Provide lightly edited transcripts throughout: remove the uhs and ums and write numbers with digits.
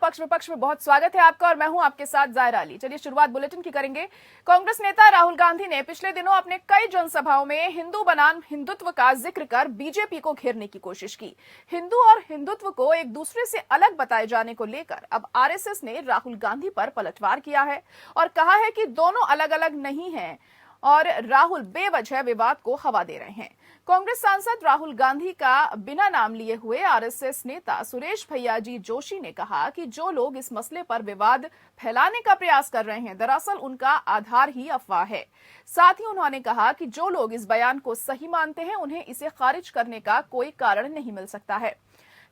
पक्ष विपक्ष में बहुत स्वागत है आपका और मैं हूं आपके साथ जाहिरा अली। चलिए शुरुआत बुलेटिन की करेंगे। कांग्रेस नेता राहुल गांधी ने पिछले दिनों अपने कई जनसभाओं में हिंदू बनाम हिंदुत्व का जिक्र कर बीजेपी को घेरने की कोशिश की। हिंदू और हिंदुत्व को एक दूसरे से अलग बताए जाने को लेकर अब आरएसएस ने राहुल गांधी पर पलटवार किया है और कहा है कि दोनों अलग अलग नहीं हैं और राहुल बेवजह विवाद को हवा दे रहे हैं। कांग्रेस सांसद राहुल गांधी का बिना नाम लिए हुए आरएसएस नेता सुरेश भैयाजी जोशी ने कहा कि जो लोग इस मसले पर विवाद फैलाने का प्रयास कर रहे हैं दरअसल उनका आधार ही अफवाह है। साथ ही उन्होंने कहा कि जो लोग इस बयान को सही मानते हैं उन्हें इसे खारिज करने का कोई कारण नहीं मिल सकता है।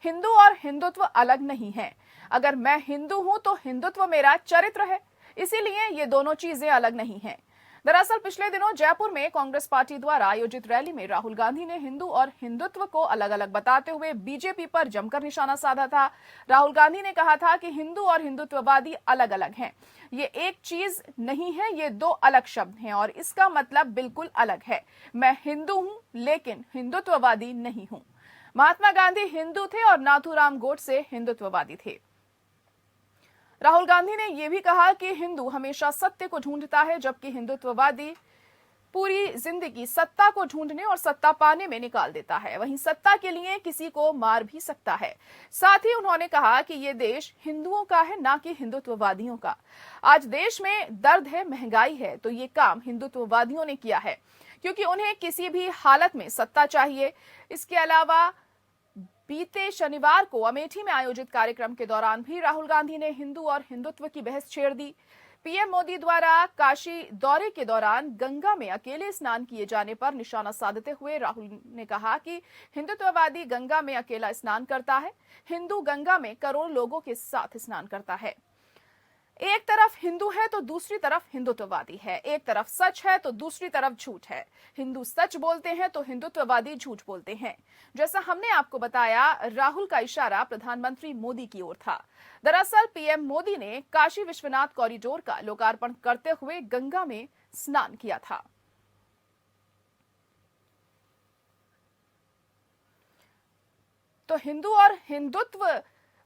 हिंदू और हिंदुत्व अलग नहीं है। अगर मैं हिंदू हूं तो हिंदुत्व मेरा चरित्र है, इसीलिए ये दोनों चीजें अलग नहीं है। दरअसल पिछले दिनों जयपुर में कांग्रेस पार्टी द्वारा आयोजित रैली में राहुल गांधी ने हिंदू और हिंदुत्व को अलग अलग बताते हुए बीजेपी पर जमकर निशाना साधा था। राहुल गांधी ने कहा था कि हिंदू और हिंदुत्ववादी अलग अलग हैं। ये एक चीज नहीं है, ये दो अलग शब्द हैं और इसका मतलब बिल्कुल अलग है। मैं हिंदू हूं लेकिन हिंदुत्ववादी नहीं हूं। महात्मा गांधी हिंदू थे और नाथूराम गोडसे हिंदुत्ववादी थे। राहुल गांधी ने यह भी कहा कि हिंदू हमेशा सत्य को ढूंढता है जबकि हिंदुत्ववादी पूरी जिंदगी सत्ता को ढूंढने और सत्ता पाने में निकाल देता है। वहीं सत्ता के लिए किसी को मार भी सकता है। साथ ही उन्होंने कहा कि ये देश हिंदुओं का है, ना कि हिंदुत्ववादियों का। आज देश में दर्द है, महंगाई है, तो ये काम हिंदुत्ववादियों ने किया है क्योंकि उन्हें किसी भी हालत में सत्ता चाहिए। इसके अलावा बीते शनिवार को अमेठी में आयोजित कार्यक्रम के दौरान भी राहुल गांधी ने हिंदू और हिंदुत्व की बहस छेड़ दी। पीएम मोदी द्वारा काशी दौरे के दौरान गंगा में अकेले स्नान किए जाने पर निशाना साधते हुए राहुल ने कहा कि हिंदुत्ववादी गंगा में अकेला स्नान करता है, हिंदू गंगा में करोड़ लोगों के साथ स्नान करता है। एक तरफ हिंदू है तो दूसरी तरफ हिंदुत्ववादी है, एक तरफ सच है तो दूसरी तरफ झूठ है। हिंदू सच बोलते हैं तो हिंदुत्ववादी झूठ बोलते हैं। जैसा हमने आपको बताया, राहुल का इशारा प्रधानमंत्री मोदी की ओर था। दरअसल पीएम मोदी ने काशी विश्वनाथ कॉरिडोर का लोकार्पण करते हुए गंगा में स्नान किया था। तो हिंदू और हिंदुत्व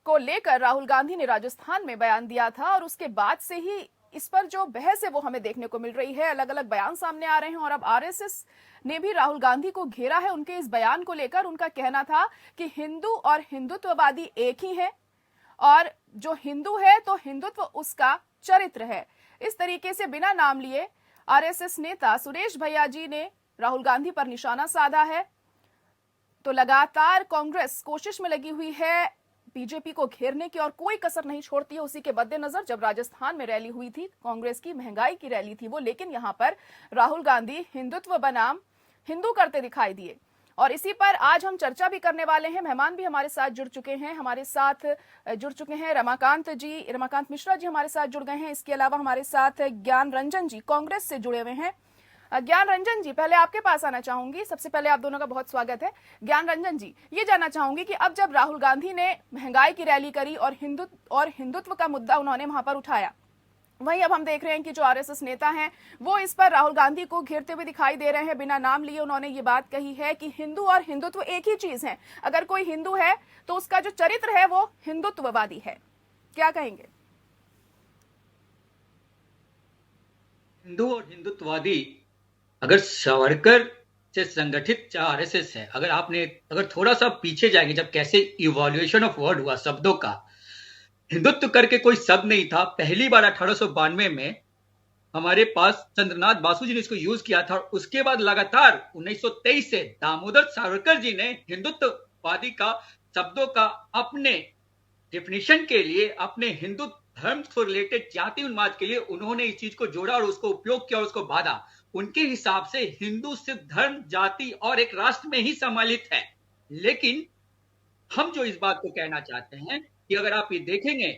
को लेकर राहुल गांधी ने राजस्थान में बयान दिया था और उसके बाद से ही इस पर जो बहस है वो हमें देखने को मिल रही है। अलग अलग बयान सामने आ रहे हैं और अब आरएसएस ने भी राहुल गांधी को घेरा है उनके इस बयान को लेकर। उनका कहना था कि हिंदू और हिंदुत्ववादी एक ही है और जो हिंदू है तो हिंदुत्व उसका चरित्र है। इस तरीके से बिना नाम लिए आरएसएस नेता सुरेश भैयाजी ने राहुल गांधी पर निशाना साधा है। तो लगातार कांग्रेस कोशिश में लगी हुई है बीजेपी को घेरने की और कोई कसर नहीं छोड़ती है। उसी के मद्देनजर जब राजस्थान में रैली हुई थी, कांग्रेस की महंगाई की रैली थी वो, लेकिन यहां पर राहुल गांधी हिंदुत्व बनाम हिंदू करते दिखाई दिए और इसी पर आज हम चर्चा भी करने वाले हैं। मेहमान भी हमारे साथ जुड़ चुके हैं, रमाकांत मिश्रा जी हमारे साथ जुड़ गए हैं। इसके अलावा हमारे साथ ज्ञान रंजन जी कांग्रेस से जुड़े हुए हैं। ज्ञान रंजन जी, पहले आपके पास आना चाहूंगी। सबसे पहले आप दोनों का बहुत स्वागत है। ज्ञान रंजन जी, ये जानना चाहूंगी कि अब जब राहुल गांधी ने महंगाई की रैली करी और हिंदुत्व का मुद्दा उन्होंने वहां पर उठाया, वहीं अब हम देख रहे हैं कि जो आरएसएस नेता हैं वो इस पर राहुल गांधी को घेरते हुए दिखाई दे रहे हैं। बिना नाम लिए उन्होंने ये बात कही है कि हिंदू और हिंदुत्व एक ही चीज है। अगर कोई हिंदू है तो उसका जो चरित्र है वो हिंदुत्ववादी है। क्या कहेंगे? हिंदू और हिंदुत्ववादी अगर सावरकर से संगठित आरएसएस है, अगर थोड़ा सा पीछे जाएंगे, जब कैसे इवोल्यूशन ऑफ वर्ड हुआ शब्दों का, हिंदुत्व करके कोई शब्द नहीं था। पहली बार 1892 में हमारे पास चंद्रनाथ बासु जी ने इसको यूज किया था और उसके बाद लगातार 1923 से दामोदर सावरकर जी ने हिंदुत्ववादी का शब्दों का अपने डेफिनेशन के लिए, अपने हिंदू धर्म से रिलेटेड जाति उन्माद के लिए उन्होंने इस चीज को जोड़ा और उसको उपयोग किया और उसको बांधा। उनके हिसाब से हिंदू सिर्फ धर्म, जाति और एक राष्ट्र में ही सम्मिलित है। लेकिन हम जो इस बात को कहना चाहते हैं कि अगर आप ये देखेंगे,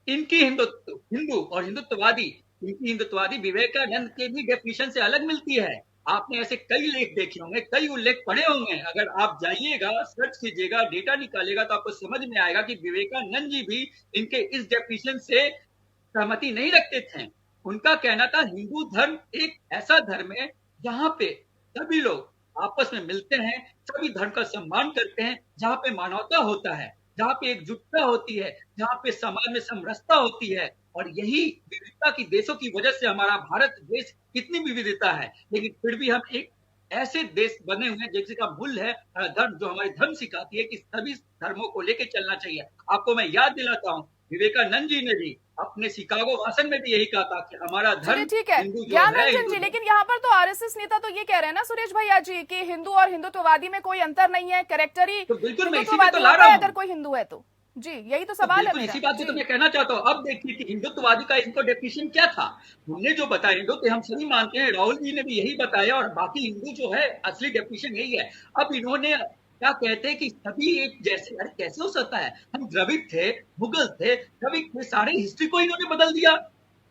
इनकी हिंदू और हिंदुत्ववादी विवेकानंद के भी डेफिनेशन से अलग मिलती है। आपने ऐसे कई लेख देखे होंगे, कई उल्लेख पढ़े होंगे। अगर आप जाइएगा, सर्च कीजिएगा, डेटा निकालेगा तो आपको समझ में आएगा कि विवेकानंद जी भी इनके इस डेफिनेशन से सहमति नहीं रखते थे। उनका कहना था हिंदू धर्म एक ऐसा धर्म है जहां पे सभी लोग आपस में मिलते हैं, सभी धर्म का सम्मान करते हैं, जहां पे मानवता होता है। जहाँ पे एकजुटता होती है, जहाँ पे समाज में समरसता होती है। और यही विविधता की देशों की वजह से हमारा भारत देश कितनी विविधता है, लेकिन फिर भी हम एक ऐसे देश बने हुए हैं जिसका मूल है धर्म, जो हमारी धर्म सिखाती है कि सभी धर्मों को लेकर चलना चाहिए। आपको मैं याद दिलाता हूँ, विवेकानंद जी ने भी अपने शिकागो भाषण में भी यही कहा था कि हमारा चलिए धर्म ठीक है हिंदू जो ज्ञान है, रंजन हिंदू जी, धर्म। लेकिन यहाँ पर तो आरएसएस नेता तो ये कह रहे हैं ना सुरेश भैया जी कि हिंदू और हिंदुत्ववादी में कोई अंतर नहीं है, कैरेक्टर ही तो बिल्कुल मैं इसी पे तो हिंदुत्ववादी ला होता रहा है हूँ। अगर कोई हिंदू है तो। जी यही तो तो सवाल है बिल्कुल मेरा इसी बात पे जी। तो मैं कहना चाहता हूँ। अब देखिए कि हिंदुत्ववादी का इनको डेफिनेशन क्या था, हमने जो बताया हिंदू तो हम सभी मानते हैं, राहुल जी ने भी यही बताया, और बाकी हिंदू जो है असली डेफिनेशन यही है। अब इन्होंने क्या कहते हैं कि सभी एक जैसे, अरे कैसे हो सकता है, हम द्रविड़ थे, मुगल थे, द्रविड़ थे, सारे हिस्ट्री को इन्होंने बदल दिया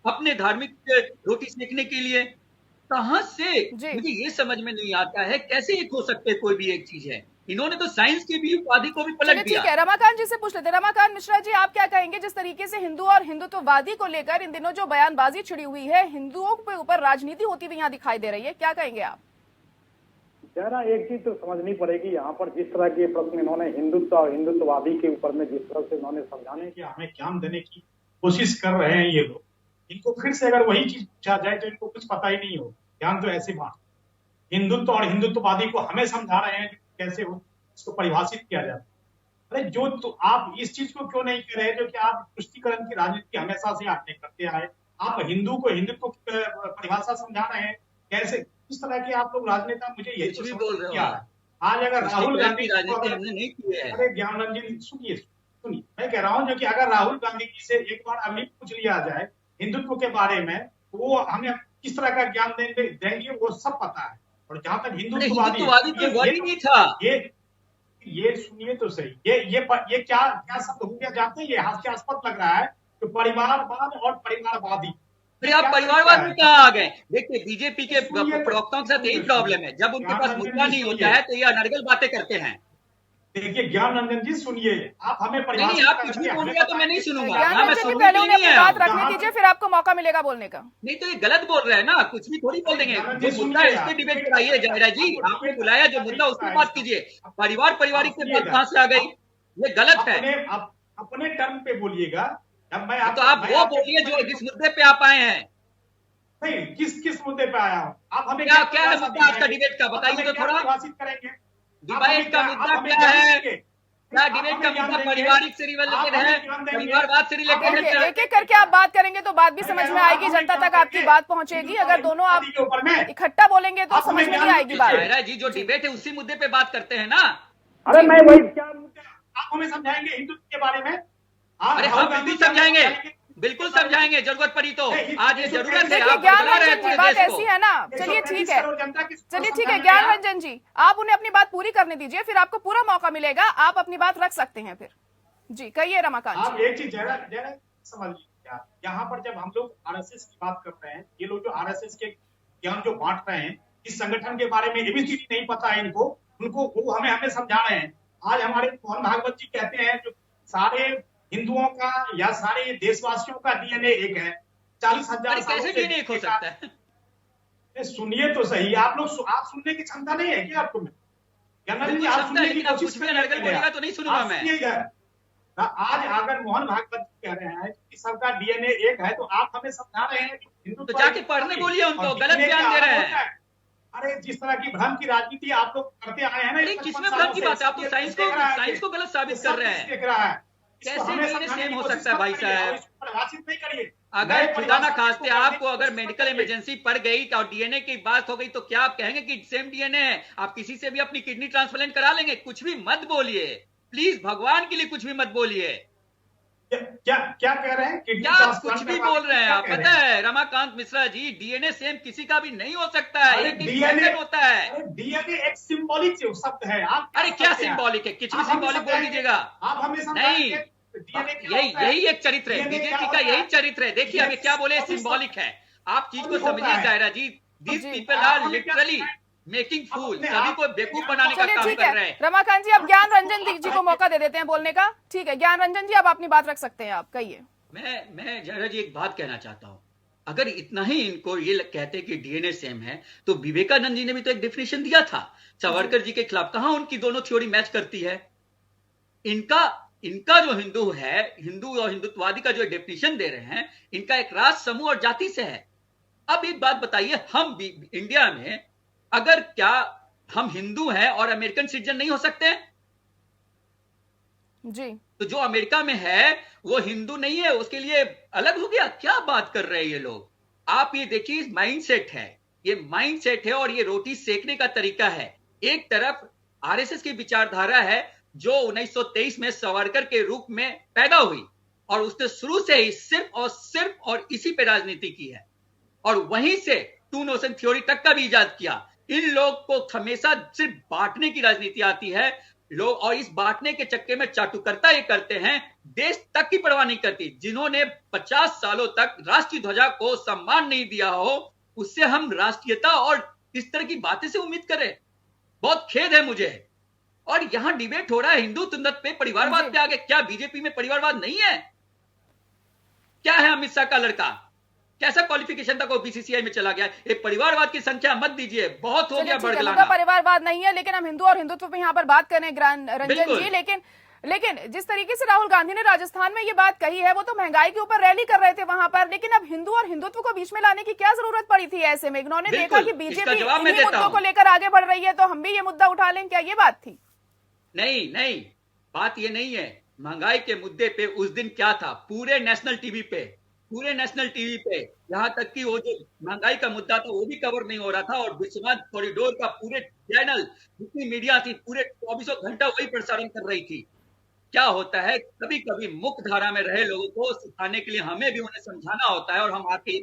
अपने धार्मिक रोटी सेकने के लिए। कहां से, जी मुझे ये समझ में नहीं आता है कैसे एक हो सकते, कोई भी एक चीज है। इन्होंने तो साइंस की भी उपाधि को भी चलिए पलट दिया। ठीक है, रमाकांत जी से पूछ लेते हैं। रमाकांत मिश्रा जी, आप क्या कहेंगे जिस तरीके से हिंदू और हिंदुत्ववादी को लेकर इन दिनों जो बयानबाजी छिड़ी हुई है, हिंदुओं के ऊपर राजनीति होती हुई यहाँ दिखाई दे रही है, क्या कहेंगे आप? जरा एक चीज तो समझनी पड़ेगी यहाँ पर, जिस तरह के प्रश्न इन्होंने हिंदुत्व और हिंदुत्ववादी के ऊपर में जिस तरह से इन्होंने समझाने कि हमें ज्ञान देने की कोशिश कर रहे हैं ये लोग, इनको फिर से अगर वही चीज पूछा जाए तो इनको कुछ पता ही नहीं हो। ज्ञान तो ऐसी बात, हिंदुत्व और हिंदुत्ववादी को हमें समझा रहे हैं कि कैसे इसको परिभाषित किया जाए। अरे जो तो आप इस चीज को क्यों नहीं कर रहे जो कि आप तुष्टीकरण की राजनीति हमेशा से आपने करते आए। आप हिंदू को हिंदुत्व की परिभाषा समझा रहे हैं, कैसे किस तरह के आप लोग राजनेता, मुझे यही कुछ तो भी समझ बोल नहीं रहे हो आ रहा है। आज अगर राहुल गांधी की राजनीति हमने नहीं की है। अरे ज्ञान रंजन सुनिए सुनिए, मैं कह रहा हूँ जो कि अगर राहुल गांधी जी से एक बार अभी पूछ लिया जाए हिंदुत्व के बारे में, तो वो हमें किस तरह का ज्ञान देंगे वो सब पता है। और जहां तक हिंदुत्ववादी तो वर्ड ही नहीं था। ये सुनिए तो सही, ये क्या क्या शब्द हो गया जानते हैं, ये हास्यास्पद लग रहा है कि परिवारवाद और परिवारवादी। अरे आप परिवारवाद में कहाँ आ गए? देखिए बीजेपी के प्रवक्ताओं के साथ यही प्रॉब्लम है, जब उनके पास मुद्दा नहीं होता है तो ये अनर्गल बातें करते हैं। देखिए ज्ञान रंजन जी सुनिए, आप हमें नहीं, आप कुछ भी बोलिएगा तो मैं नहीं सुनूंगा। ज्ञान मैं रंजन जी, सुनूंगा पहले ही उन्हें नहीं अपनी है। बात रखने दीजिए, फिर आपको मौका मिलेगा बोलने का। नहीं तो ये गलत बोल रहे हैं ना, कुछ भी थोड़ी बोल देंगे। जो मुद्दा है इस पे डिबेट कराइए जाहिरा जी, आपने बुलाया जो मुद्दा उस पर बात कीजिए। पारिवारिक से बात कहाँ से आ गई, ये गलत है। अपने टर्म पे बोलिएगा। तो आप वो बोलिए जो जिस मुद्दे पे आप आए हैं। नहीं, किस मुद्दे पे आया हूँ, आप हमें क्या है मुद्दा आज का डिबेट का, बताइए तो थोड़ा। परिभाषित करेंगे डिबेट का मुद्दा क्या है? क्या डिबेट का मुद्दा पारिवारिक से रिलेटेड है, परिवारवाद से रिलेटेड देखिए है? एक एक करके आप बात करेंगे तो बात भी समझ में आएगी, जनता तक आपकी बात पहुंचेगी। अगर दोनों आप इकट्ठा बोलेंगे तो समझ में नहीं आएगी बात। जाहिरा जी जो डिबेट है उसी मुद्दे पे बात करते हैं ना। अरे मैं वही क्या आप हमें समझाएंगे हिंदुत्व के बारे में? अरे हम बिल्कुल समझाएंगे, बिल्कुल समझाएंगे, जरूरत पड़ी तो। आज ये जरूरत है, देखिए आप ज्ञान बदला रहे हैं रंजन जी, पूरे बात देश को। ऐसी है ना। चलिए ठीक है, चलिए ठीक है ज्ञान रंजन जी, आप उन्हें अपनी बात पूरी करने दीजिए, फिर आपको पूरा मौका मिलेगा, आप अपनी बात रख सकते हैं फिर। जी कहिए रमाकांत आप जी। एक चीज जरा समझ लीजिए, यहाँ पर जब हम लोग आरएसएस की बात कर रहे हैं, ये लोग जो आरएसएस के ज्ञान जो बांट रहे हैं, इस संगठन के बारे में एबीसीडी नहीं पता है इनको, उनको वो हमें समझा रहे हैं। आज हमारे मोहन भागवत जी कहते हैं जो सारे हिंदुओं का या सारे देशवासियों का डीएनए एक है। 40,000 कैसे डीएनए एक हो सकता है? सुनिए तो सही, आप सुनने की क्षमता नहीं है क्या आपको? बिल्कुल आप क्षमता है, सुनने की लेकिन आप कोशिश कुछ भी अनर्गल बोलिएगा तो नहीं सुनूंगा मैं। आज अगर मोहन भागवत कह रहे हैं कि सबका डीएनए एक है, तो आप हमें समझा रहे हैं कि हिंदुत्व तो जाके पढ़ने बोलिए उनको, गलत बयान दे रहे हैं। अरे जिस तरह की भ्रम की राजनीति आप लोग करते आए हैं ना, किसमें भ्रम की बात है? आप तो साइंस को गलत साबित कर रहे हैं। देख रहा है कैसे डीएनए सेम हो सकता है भाई साहब? परिभाषित नहीं करिए। अगर खुदा ना खास्ते आपको अगर मेडिकल इमरजेंसी पड़ गई और डीएनए की बात हो गई तो क्या आप कहेंगे कि सेम डीएनए है? आप किसी से भी अपनी किडनी ट्रांसप्लांट करा लेंगे। कुछ भी मत बोलिए प्लीज, भगवान के लिए कुछ भी मत बोलिए। क्या कह रहे हैं? क्या कुछ भी बोल रहे हैं आप? पता है रमाकांत मिश्रा जी, डीएनए सेम किसी का भी नहीं हो सकता है, एक डीएनए होता है। डीएनए एक सिंबॉलिक शब्द है। आप अरे क्या सिंबॉलिक है? कुछ भी सिंबॉलिक बोल दीजिएगा। आप हमें नहीं, यही एक चरित्र है बीजेपी का, यही चरित्र है। देखिए अभी क्या बोले, सिंबॉलिक है। आप चीज को समझिए Zaira ji, this people are literally making fool, सभी को बेवकूफ बनाने का काम कर रहे हैं। रमाकांत जी, अब ज्ञान रंजन जी को मौका दे देते हैं बोलने का। ठीक है ज्ञान रंजन जी, अब अपनी बात रख सकते हैं, आप कहिए। मैं जायरा जी एक बात कहना चाहता हूं। अगर इतना ही इनको ये कहते कि डीएनए सेम है, तो विवेकानंद जी ने भी तो एक डेफिनेशन दिया था सावरकर जी के खिलाफ। कहां उनकी दोनों थ्योरी मैच करती है? इनका इनका जो हिंदू है, हिंदू और हिंदुत्ववादी का जो डेफिनेशन दे रहे हैं, इनका एक राष्ट्र समूह और जाति से है। अब एक बात बताइए, हम भी इंडिया में अगर क्या हम हिंदू हैं और अमेरिकन सिटीजन नहीं हो सकते हैं? जी, तो जो अमेरिका में है वो हिंदू नहीं है, उसके लिए अलग हो गया? क्या बात कर रहे हैं ये लोग? आप ये देखिए, माइंडसेट है, ये माइंडसेट है और ये रोटी सेकने का तरीका है। एक तरफ आरएसएस की विचारधारा है जो 1923 में सावरकर के रूप में पैदा हुई और उसने शुरू से ही सिर्फ और इसी पे राजनीति की है और वहीं से टू नोशन थ्योरी तक का भी इजाद किया। इन लोग को हमेशा सिर्फ बांटने की राजनीति आती है लोग, और इस बांटने के चक्कर में चाटुकरता ये करते हैं, देश तक की परवाह नहीं करती। जिन्होंने 50 सालों तक राष्ट्रीय ध्वजा को सम्मान नहीं दिया हो, उससे हम राष्ट्रीयता और इस तरह की बातें से उम्मीद करें? बहुत खेद है मुझे। और यहां डिबेट हो रहा है हिंदुत्व पे, परिवारवाद पे आगे। क्या बीजेपी में परिवारवाद नहीं है? क्या है अमित शाह का लड़का? कैसा क्वालिफिकेशन तक वो बीसीसीआई में चला गया? एक परिवारवाद की संख्या मत दीजिए, बहुत हो गया बड़गलाना। परिवारवाद नहीं है, लेकिन हम हिंदू और हिंदुत्व पे यहाँ पर बात करें रंजन जी। लेकिन जिस तरीके से राहुल गांधी ने राजस्थान में ये बात कही है, वो तो महंगाई के ऊपर रैली कर रहे थे वहां पर, लेकिन अब हिंदू और हिंदुत्व को बीच में लाने की क्या जरूरत पड़ी थी? ऐसे में इन्होंने देखा कि बीजेपी इन्हीं मुद्दों को लेकर आगे बढ़ रही है, तो हम भी ये मुद्दा उठा लें, क्या ये बात थी? नहीं, बात ये नहीं है। महंगाई के मुद्दे पे उस दिन क्या था, पूरे नेशनल टीवी पे यहाँ तक कि वो जो महंगाई का मुद्दा था वो भी कवर नहीं हो रहा था, और विश्वनाथ कॉरिडोर का पूरे चैनल, जितनी मीडिया थी, पूरे 24 घंटा वही प्रसारण कर रही थी। क्या होता है, कभी कभी मुख्य धारा में रहे लोगों को सिखाने के लिए हमें भी उन्हें समझाना होता है और हम आके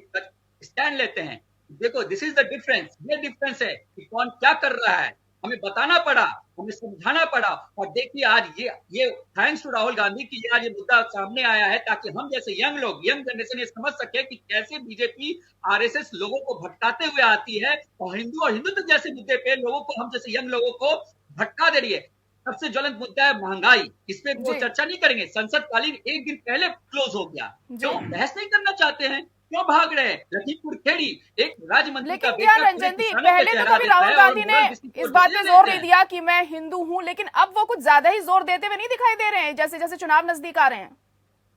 स्टैंड लेते हैं। देखो, दिस इज द डिफरेंस, ये डिफरेंस है कि कौन क्या कर रहा है। हमें बताना पड़ा, हमें समझाना पड़ा, और देखिए आज ये थैंक्स टू राहुल गांधी की आज ये मुद्दा सामने आया है, ताकि हम जैसे यंग जनरेशन ये समझ सके कि कैसे बीजेपी आरएसएस लोगों को भटकाते हुए आती है और हिंदू और हिंदुत्व जैसे मुद्दे पे लोगों को, हम जैसे यंग लोगों को भटका दे रही है। सबसे ज्वलंत मुद्दा है महंगाई, इस पे वो चर्चा नहीं करेंगे। संसद कालीन एक दिन पहले क्लोज हो गया, क्यों बहस नहीं करना चाहते हैं? क्यों भाग रहे हैं? लखीमपुर खेड़ी एक राज्य मंत्री का बेटा, रंजन जी, पहले तो कभी राहुल गांधी ने इस बात पे जोर नहीं दिया कि मैं हिंदू हूं, लेकिन अब वो कुछ ज्यादा ही जोर देते हुए नहीं दिखाई दे रहे हैं, जैसे जैसे चुनाव नजदीक आ रहे हैं।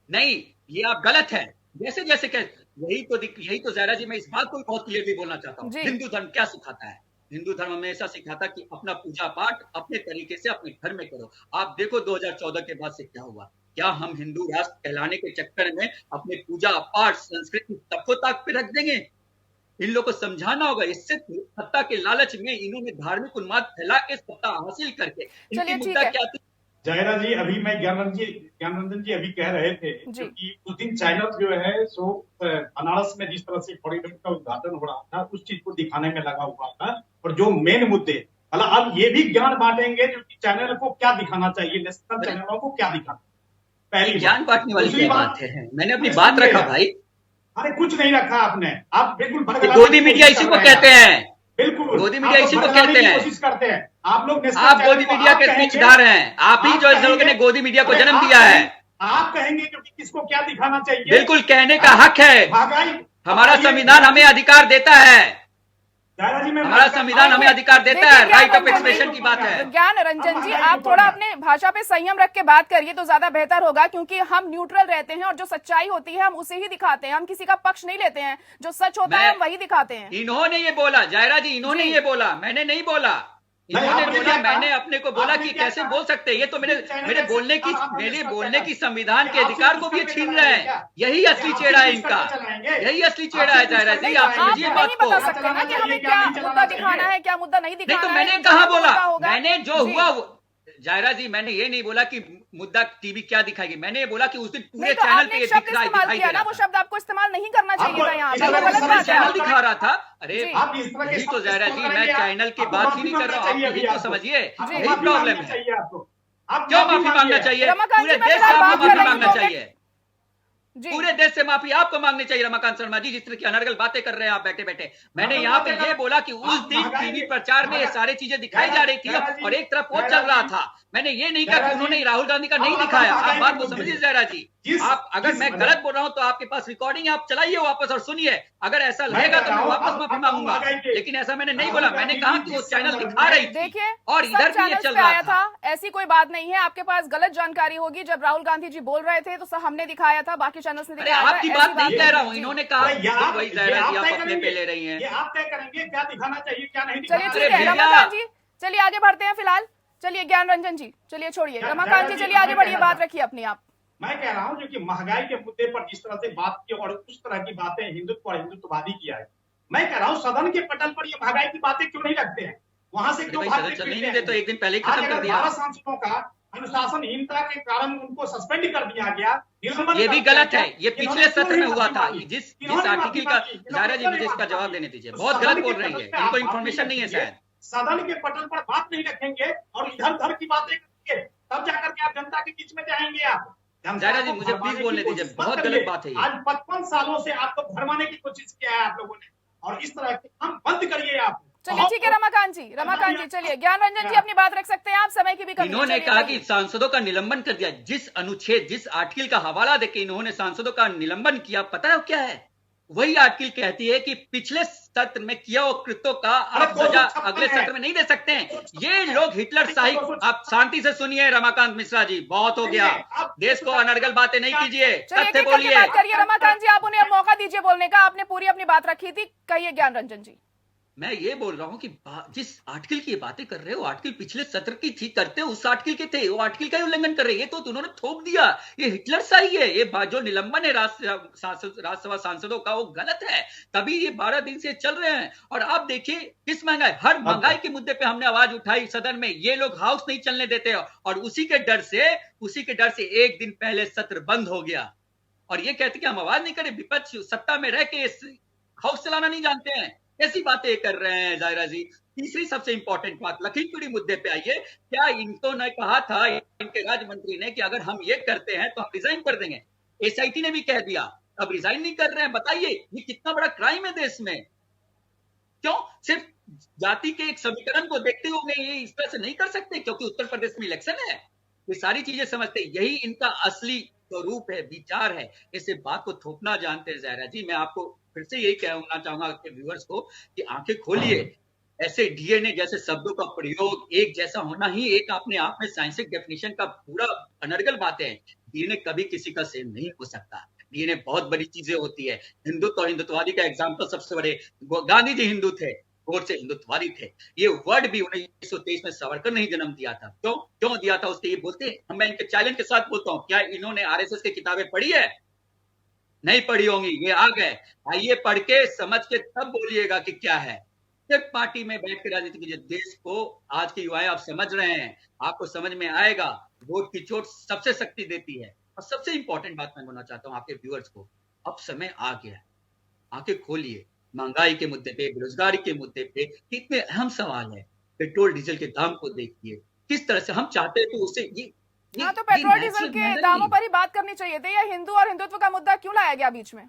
नहीं, ये आप गलत है। जैसे यही तो ज़ायरा जी, मैं इस बात को बहुत क्लियरली बोलना चाहता हूँ। हिंदू धर्म क्या सिखाता है? हिंदू धर्म हमेशा सिखाता कि अपना पूजा पाठ अपने तरीके से अपने घर में करो। आप देखो 2014 के बाद से क्या हुआ। क्या हम हिंदू राष्ट्र कहलाने के चक्कर में अपने पूजा पाठ संस्कृति सबको ताक पे रख देंगे? इन लोगों को समझाना होगा। इससे सत्ता के लालच में इन्होंने धार्मिक उन्माद फैला के सत्ता हासिल करके, इनकी मुद्दा क्या थी? जयरा जी, अभी मैं ज्ञानरंजन जी अभी कह रहे थे कि उस दिन चैनल जो है सो बनारस में जिस तरह से कॉरिडोर का उद्घाटन हो रहा था, उस चीज को दिखाने में लगा हुआ था। और जो मेन मुद्दे, अब ये भी ज्ञान बांटेंगे जो कि चैनल को क्या दिखाना चाहिए, नेशनल चैनलों को क्या दिखाना। पहली ज्ञान बांटने वाली बात है, मैंने अपनी बात रखा भाई। अरे कुछ नहीं रखा आपने, आप बिल्कुल गोदी मीडिया इसी को कहते हैं। बिल्कुल, गोदी मीडिया इसी को कहते हैं। कोशिश करते हैं आप लोग। आप गोदी मीडिया के पीछेदार हैं, आप ही जो लोगों ने गोदी मीडिया को जन्म दिया है। आप कहेंगे कि किसको क्या दिखाना चाहिए? बिल्कुल, कहने का हक है। हमारा संविधान हमें अधिकार देता है, हमारा संविधान हमें अधिकार देता है। राइट ऑफ एक्सप्रेशन की बात है। ज्ञान रंजन जी, आप थोड़ा अपने भाषा पे संयम रख के बात करिए तो ज्यादा बेहतर होगा, क्योंकि हम न्यूट्रल रहते हैं और जो सच्चाई होती है हम उसे ही दिखाते हैं, हम किसी का पक्ष नहीं लेते हैं। जो सच होता है हम वही दिखाते हैं। इन्होंने ये बोला, जायरा जी, इन्होंने ये बोला, मैंने नहीं बोला। इन्होंने बोला, मैंने अपने को बोला कि कैसे बोल सकते हैं। ये तो मेरे बोलने की संविधान के अधिकार को भी छीन रहे हैं। यही असली चेहरा है इनका, यही असली चेहरा है जायरा जी। आप समझिए बात को। बता सकते हैं कि हमें क्या मुद्दा दिखाना है, क्या मुद्दा नहीं दिखाना है। नहीं तो मैंने कहा बोला, मैंने जो हुआ जायरा जी, मैंने ये नहीं बोला कि मुद्दा टीवी क्या दिखाएगी। मैंने ये बोला कि उस दिन पूरे चैनल पे दिखाई ना, वो शब्द आपको इस्तेमाल नहीं करना चाहिए था यहाँ पे। चैनल दिखा रहा था। अरे यही तो जायरा जी, मैं चैनल की बात ही नहीं कर रहा हूँ, आप यही तो समझिए, यही प्रॉब्लम है। क्यों माफी मांगना चाहिए? पूरे देश को माफी मांगना चाहिए। जी। पूरे देश से माफी आपको मांगनी चाहिए रमाकांत शर्मा जी, जिस तरह की अनर्गल बातें कर रहे हैं आप बैठे बैठे। मैंने यहाँ पे ये बोला कि उस दिन टीवी प्रचार में ये सारी चीजें दिखाई जा रही थी और एक तरफ वो चल रहा था। मैंने ये नहीं कहा कि उन्होंने राहुल गांधी का नहीं दिखाया। आप बात को समझिए जयरा जी, आप अगर मैं गलत बोल रहा हूं तो आपके पास रिकॉर्डिंग है, आप चलाइए वापस और सुनिए। अगर ऐसा लगेगा तो मैं वापस माफी मांगूंगा, लेकिन ऐसा मैंने नहीं बोला। मैंने कहा कि वो चैनल दिखा रही थी देखिए, और इधर भी ये चल रहा था। ऐसी कोई बात नहीं है, आपके पास गलत जानकारी होगी। जब राहुल गांधी जी बोल रहे थे तो हमने दिखाया था, बाकी चैनल्स ने दिखाया था। आपकी बात नहीं कह रहा हूं, इन्होंने कहा वही जयरा जी, आप तय अपने पे ले रही हैं। ये आप तय करेंगे क्या दिखाना चाहिए क्या नहीं चलिए दिखाना ठीक है भैया। रमाकांत जी, चलिए आगे बढ़ते हैं फिलहाल। चलिए ज्ञान रंजन जी, चलिए छोड़िए रमाकांत जी, चलिए आगे बढ़िए, बात रखिए अपनी आप। मैं कह रहा हूं जो कि महंगाई के मुद्दे पर जिस तरह से बात की और उस तरह की बातें हिंदुत्व और हिंदुत्ववादी किया है, मैं कह रहा हूं सदन के पटल पर ये महंगाई की बातें क्यों नहीं रखते हैं, वहां से क्यों भागते चलने नहीं देते, एक दिन पहले ही खत्म कर दिया। 12 सांसदों का अनुशासनहीनता के कारण उनको सस्पेंड कर दिया गया, निलंबन ये भी कर दिया गलत गया। है, ये पिछले इन्होंने सत्र क्यों में नहीं हुआ माफी था। मांगी? जिस इन्होंने आर्टिकल का माफी मांगी? जयरा जी मुझे क्यों इसका नहीं जवाब माफी देने दीजिए, तो बहुत सदन गलत के बोल पटल रही है, पे इनको आप बात इन्फॉर्मेशन नहीं है रखेंगे, शायद। सदन के पटल पर बात नहीं रखेंगे और इधर उधर की बातें करेंगे, तब जाकर के आप जनता के बीच में जाएंगे। आप जयरा जी मुझे प्लीज बोलने दीजिए, बहुत गलत बात है ये। आज 55 सालों से आपको भरमाने की कोशिश किया है आप लोगों ने, और इस तरह के हम बंद करिए आप। चलिए ठीक है रमाकांत जी, चलिए ज्ञान रंजन जी अपनी बात रख सकते हैं आप, समय की भी कमी है। इन्होंने चलिए कहा कहिए। कि सांसदों का निलंबन कर दिया। जिस अनुच्छेद, जिस आर्टिकल का हवाला देके इन्होंने सांसदों का निलंबन किया, पता है क्या है? वही आर्टिकल कहती है कि पिछले सत्र में किया हुआ कृत्यों का आप सजा अगले सत्र में नहीं दे सकते हैं। ये लोग हिटलर शाही। आप शांति से सुनिए रमाकांत मिश्रा जी, बहुत हो गया। देश को अनर्गल बातें नहीं कीजिए, चलिए तथ्य एक-एक करके बोलिए। बात करिए रमाकांत जी, आप उन्हें अब मौका दीजिए बोलने का। आपने पूरी अपनी बात रखी थी, कहिए ज्ञान रंजन जी। मैं ये बोल रहा हूं कि जिस आर्टिकल की ये बातें कर रहे हो, आर्टिकल पिछले सत्र की थी, करते उस आर्टिकल के थे, वो आर्टिकल का उल्लंघन कर रहे हैं। ये तो उन्होंने थोप दिया, ये हिटलर शाही है। ये जो निलंबन है राज्यसभा सांसदों का, वो गलत है। तभी ये 12 दिन से चल रहे हैं। और आप देखिए किस महंगाई, हर महंगाई के मुद्दे पे हमने आवाज उठाई सदन में, ये लोग हाउस नहीं चलने देते। और उसी के डर से एक दिन पहले सत्र बंद हो गया। और ये कहते कि हम आवाज नहीं करें, विपक्ष सत्ता में रह के हाउस चलाना नहीं जानते हैं। ऐसी बातें कर रहे हैं जायरा जी। तीसरी सबसे इंपॉर्टेंट बात, लखीमपुरी मुद्दे पे आइए। क्या इनको ने कहा था, इनके राज्य मंत्री ने, कि अगर हम ये करते हैं तो हम रिजाइन कर देंगे। एसआईटी ने भी कह दिया, अब रिजाइन नहीं कर रहे हैं। बताइए ये कितना बड़ा क्राइम है देश में। क्यों सिर्फ जाति के एक समीकरण को देखते हुए ये इस तरह से नहीं कर सकते? क्योंकि उत्तर प्रदेश में इलेक्शन है। ये सारी चीजें समझते, यही इनका असली स्वरूप है, विचार है। इसे बात को थोपना जानते हैं जायरा जी। मैं आपको फिर से यही कहना चाहूंगा आपके व्यूअर्स को कि आंखें खोलिए। ऐसे डीएनए जैसे शब्दों का प्रयोग एक जैसा होना ही एक अपने आप में साइंटिफिक डेफिनेशन का पूरा अनर्गल बातें हैं। डीएनए कभी किसी का सेम नहीं हो सकता। डीएनए बहुत बड़ी चीजें होती है। हिंदुत्व और हिंदुत्ववादी का एग्जाम्पल सबसे बड़े, गांधी जी हिंदू थे, गोडसे हिंदुत्ववादी थे। ये वर्ड भी 1923 में सावरकर ने ही जन्म दिया था। क्यों दिया था उसके, ये बोलते हैं। मैं इनके चैलेंज के साथ बोलता हूँ, क्या इन्होंने आरएसएस की किताबें पढ़ी है? नहीं पढ़ी होंगी, ये आ गए। आइए पढ़ के समझ के तब बोलिएगा कि क्या है। सिर्फ पार्टी में बैठ के राजनीति कीजिए। देश को आज के युवाएं आप समझ रहे हैं, आपको समझ में आएगा। वोट की चोट सबसे शक्ति देती है। और सबसे इंपॉर्टेंट बात मैं बोलना चाहता हूँ आपके व्यूअर्स को, अब समय आ गया, आंखें खोलिए। महंगाई के मुद्दे पे, बेरोजगारी के मुद्दे पे कितने अहम सवाल है। पेट्रोल डीजल के दाम को देखिए, किस तरह से हम चाहते हैं तो उसे हाँ, तो पेट्रोल डीजल के दामों पर ही बात करनी चाहिए थी, या हिंदू और हिंदुत्व का मुद्दा क्यों लाया गया बीच में?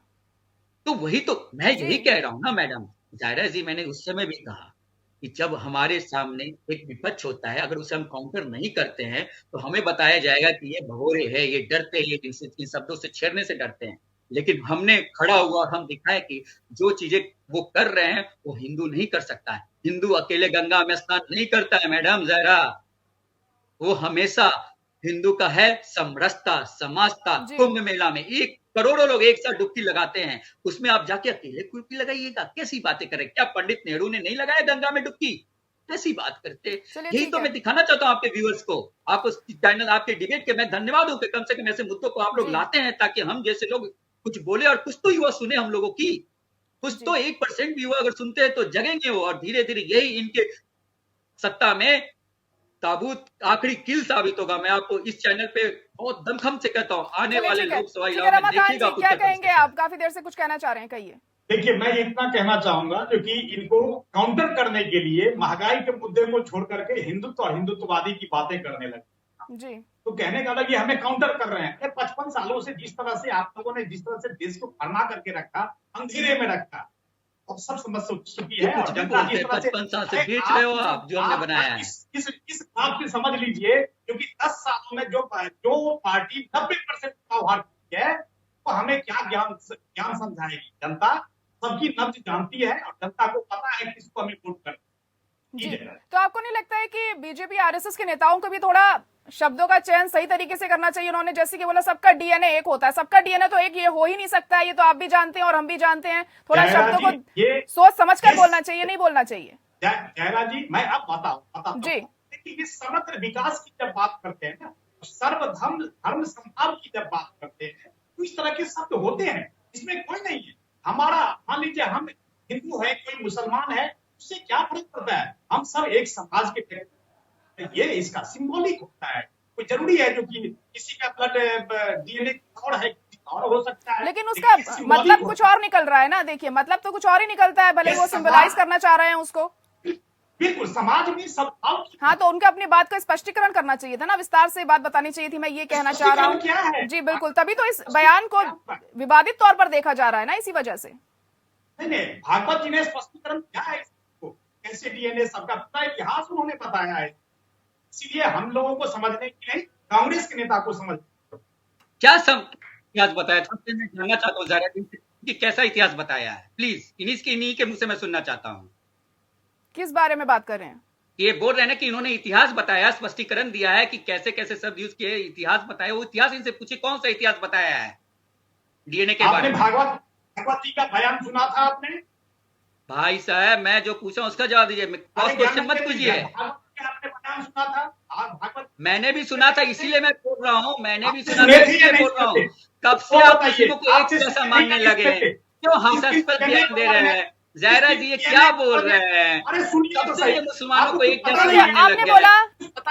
तो वही तो मैं यही कह रहा हूँ ना मैडम जायरा जी। मैंने उस समय भी कहा कि जब हमारे सामने एक विपक्ष होता है, अगर उसे हम काउंटर नहीं करते हैं तो हमें बताया जाएगा कि ये भगोरे है, ये डरते हैं, इन शब्दों से छेड़ने से डरते हैं। लेकिन हमने खड़ा हुआ और हम दिखाए कि जो चीजें वो कर रहे हैं वो हिंदू नहीं कर सकता है। हिंदू अकेले गंगा में स्नान नहीं करता है मैडम जायरा। वो हमेशा हिंदू का है समरसता, समाजता। कुंभ मेला में करोड़ों लोग एक साथ डुबकी लगाते हैं, उसमें आप जाके अकेले डुबकी लगाइएगा? कैसी बातें करें? क्या पंडित नेहरू ने नहीं लगाया गंगा में डुबकी? कैसी बात करते? यही तो मैं दिखाना चाहता हूँ आपके व्यूअर्स को। आप उस चैनल, आपके डिबेट के मैं धन्यवाद हूँ कि कम से कम ऐसे मुद्दों को आप लोग लाते हैं, ताकि हम जैसे लोग कुछ बोले और कुछ तो युवा सुने हम लोगों की। कुछ तो 1% भी युवा अगर सुनते हैं तो जगेंगे वो, और धीरे धीरे यही इनके सत्ता में ताबूत आखिरी किल साबित होगा। मैं आपको इस चैनल पे बहुत दमखम से कहता हूँ, आने वाले लोकसभा चुनाव में देखिएगा। क्या कहेंगे आप? काफी देर से कुछ कहना चाह रहे हैं, कहिए। देखिए, मैं इतना कहना चाहूंगा जो कि इनको काउंटर करने के लिए महंगाई के मुद्दे को छोड़ करके हिंदुत्व और हिंदुत्ववादी की बातें करने लगे। जी, तो कहने का मतलब ये हमें काउंटर कर रहे हैं। 55 सालों से जिस तरह से आप लोगों ने जिस तरह से देश को फरमा करके रखा, अंधेरे में रखा, अब सब समझ चुकी ये है। कुछ और भी जनता बोलते जिस हैं, तरह से 55 साल से बेच रहे हो आप जो हमने बनाया है। इस बात की समझ लीजिए, क्योंकि 10 सालों में जो पार्टी 90% चुनाव हार चुकी है, तो हमें क्या ज्ञान समझाएगी। जनता सबकी नब्ज जानती है और जनता को पता है किसको हमें वोट करना। जी, तो आपको नहीं लगता है कि बीजेपी आरएसएस के नेताओं को भी थोड़ा शब्दों का चयन सही तरीके से करना चाहिए? उन्होंने जैसे कि बोला सबका डीएनए एक होता है, सबका डीएनए तो एक ये हो ही नहीं सकता है, ये तो आप भी जानते हैं और हम भी जानते हैं। थोड़ा शब्दों को सोच समझ कर बोलना चाहिए, नहीं बोलना चाहिए। जयरा जी, मैं अब बताता हूं जी, देखिए, ये समग्र विकास की जब बात करते हैं ना, धर्म समभाव की जब बात करते हैं, तो इस तरह के शब्द होते हैं, इसमें कोई नहीं है। हमारा मान लीजिए हम हिंदू है, कोई मुसलमान है, उससे क्या फर्क पड़ता है? हम सब एक समाज के व्यक्ति, ये इसका सिंबॉलिक होता है। कोई जरूरी है जो कि किसी का ब्लड डीएनए और है, किसी का और हो सकता है, लेकिन उसका मतलब कुछ और निकल रहा है ना। देखिए, मतलब तो कुछ और ही निकलता है, भले वो सिंबलाइज करना चाह रहे हैं उसको। बिल्कुल, समाज में सद्भाव की हाँ, तो उनका अपनी बात का स्पष्टीकरण करना चाहिए था ना, विस्तार से बात बतानी चाहिए थी। मैं ये कहना चाह रहा हूँ। क्या है? जी बिल्कुल, तभी तो इस बयान को विवादित तौर पर देखा जा रहा है ना, इसी वजह से। नहीं, भागवत जी ने स्पष्टीकरण किया है इसको, कैसे डीएनए सबका पूरा इतिहास उन्होंने बताया है। इसीलिए हम लोगों को समझने की नहीं, कांग्रेस के नेता को समझ क्या इतिहास बताया था, मैं जानना चाहता हूँ जरा कि कैसा इतिहास बताया है। प्लीज इन्हीं के मुंह से मैं सुनना चाहता हूँ। किस बारे में बात कर रहे हैं? ये बोल रहे हैं ना कि इन्होंने इतिहास बताया, स्पष्टीकरण दिया है कि कैसे कैसे शब्द यूज किए, इतिहास बताया। वो इतिहास इनसे पूछे कौन सा इतिहास बताया है डीएनए के बारे में। भागवत जी का बयान सुना था आपने? भाई साहब, मैं जो पूछा उसका जवाब दीजिए, क्वेश्चन मत पूछिए। आपने बयान सुना था? मैंने भी सुना था, इसीलिए मैं बोल रहा हूँ। मैंने भी सुना था, इसलिए बोल रहा हूँ। कब से आप मुस्लिमों को एक जैसा मानने लगे हैं? क्यों हम सच पर ध्यान दे रहे हैं? ज़ाहिरा जी ये क्या बोल रहे हैं? कब से ये मुसलमानों को एक जैसा मानने लग आपने गए? बोला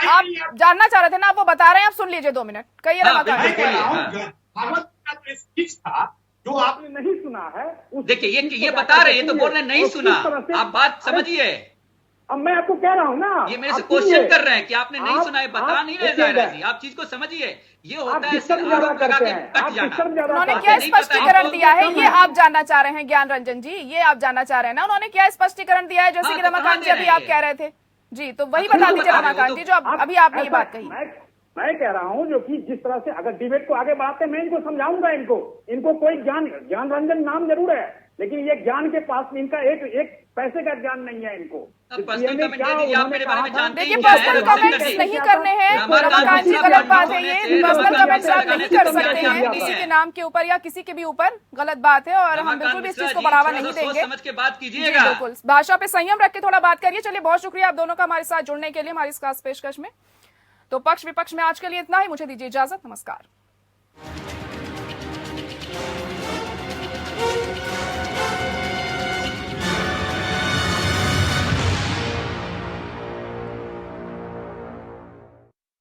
आप जानना चाह रहे थे ना, आप वो बता रहे हैं, आप सुन लीजिए 2 मिनट। कहिए हाँ, रमाकांत जी। बिल्कुल। भागवत का जो स्पीच था, जो आपने नहीं सुना है, देखिए ये बता रहे हैं, ये तो बोल रहे हैं नहीं सुना। आप बात समझिए। अब मैं आपको कह रहा हूँ ना, ये मेरे से क्वेश्चन कर रहे हैं कि आपने नहीं सुना है, बता नहीं रहे ज़ाहिरा जी। आप चीज को समझिए। ये होता है आरोप लगा के कट जाना। उन्होंने क्या स्पष्टीकरण दिया है, ये आप जानना चाह रहे हैं ज्ञान रंजन जी? ये आप जानना चाह रहे हैं ना, उन्होंने क्या स्पष्टीकरण दिया है? जैसे कि रमाकांत जी अभी आप कह रहे थे। जी, तो वही बता दीजिए रमाकांत जी, जो अभी आपने ये बात कही। मैं कह रहा हूँ जो कि जिस तरह से अगर डिबेट को आगे बढ़ाते, मैं इनको समझाऊंगा। इनको कोई ज्ञान रंजन नाम जरूर है, लेकिन ये ज्ञान के पास में इनका एक पैसे का ज्ञान नहीं है इनको। पर्सनल कमेंट दे दीजिए, आप मेरे बारे में जानते ही देखिए, हैं। पर्सनल कमेंट्स नहीं करने हैं रमाकांत जी, गलत बात है ये। पर्सनल कमेंट्स आप नहीं कर सकते हैं किसी के नाम के ऊपर या किसी के भी ऊपर, गलत बात है। और हम बिल्कुल भी इस चीज को बढ़ावा नहीं देंगे। समझ के बात जी कीजिएगा। बिल्कुल, भाषा पे संयम रख के थोड़ा बात करिए। चलिए, बहुत शुक्रिया आप दोनों का हमारे साथ जुड़ने के लिए हमारी इस खास पेशकश में। तो पक्ष विपक्ष में आज के लिए इतना ही। मुझे दीजिए इजाजत, नमस्कार।